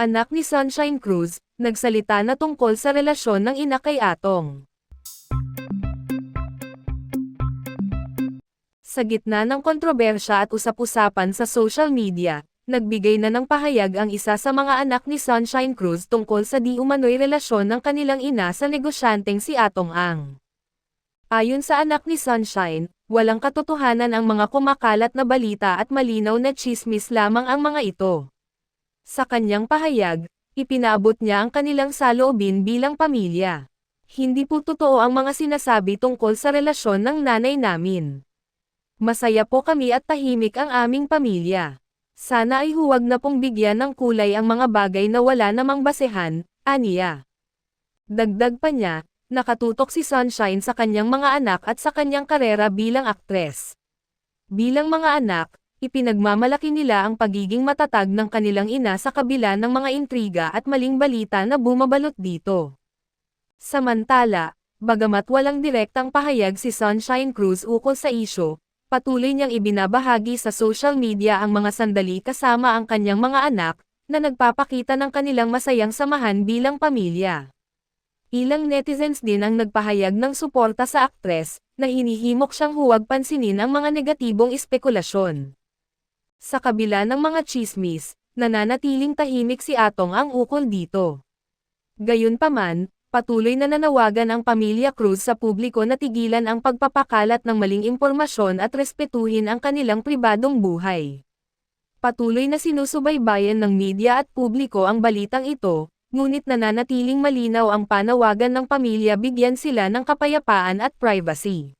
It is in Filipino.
anak ni Sunshine Cruz, nagsalita na tungkol sa relasyon ng ina kay Atong. Sa gitna ng kontrobersya at usap-usapan sa social media, nagbigay na ng pahayag ang isa sa mga anak ni Sunshine Cruz tungkol sa di umano'y relasyon ng kanilang ina sa negosyanteng si Atong Ang. Ayon sa anak ni Sunshine, walang katotohanan ang mga kumakalat na balita at malinaw na tsismis lamang ang mga ito. Sa kanyang pahayag, ipinaabot niya ang kanilang saloobin bilang pamilya. Hindi po totoo ang mga sinasabi tungkol sa relasyon ng nanay namin. Masaya po kami at tahimik ang aming pamilya. Sana ay huwag na pong bigyan ng kulay ang mga bagay na wala namang basehan, aniya. Dagdag pa niya, nakatutok si Sunshine sa kanyang mga anak at sa kanyang karera bilang aktres. Bilang mga anak, ipinagmamalaki nila ang pagiging matatag ng kanilang ina sa kabila ng mga intriga at maling balita na bumabalot dito. Samantala, bagamat walang direktang pahayag si Sunshine Cruz ukol sa isyu, patuloy niyang ibinabahagi sa social media ang mga sandali kasama ang kanyang mga anak, na nagpapakita ng kanilang masayang samahan bilang pamilya. Ilang netizens din ang nagpahayag ng suporta sa aktres, na hinihimok siyang huwag pansinin ang mga negatibong espekulasyon. Sa kabila ng mga tsismis, nananatiling tahimik si Atong Ang ukol dito. Gayunpaman, patuloy na nanawagan ang pamilya Cruz sa publiko na tigilan ang pagpapakalat ng maling impormasyon at respetuhin ang kanilang pribadong buhay. Patuloy na sinusubaybayan ng media at publiko ang balitang ito, ngunit nananatiling malinaw ang panawagan ng pamilya bigyan sila ng kapayapaan at privacy.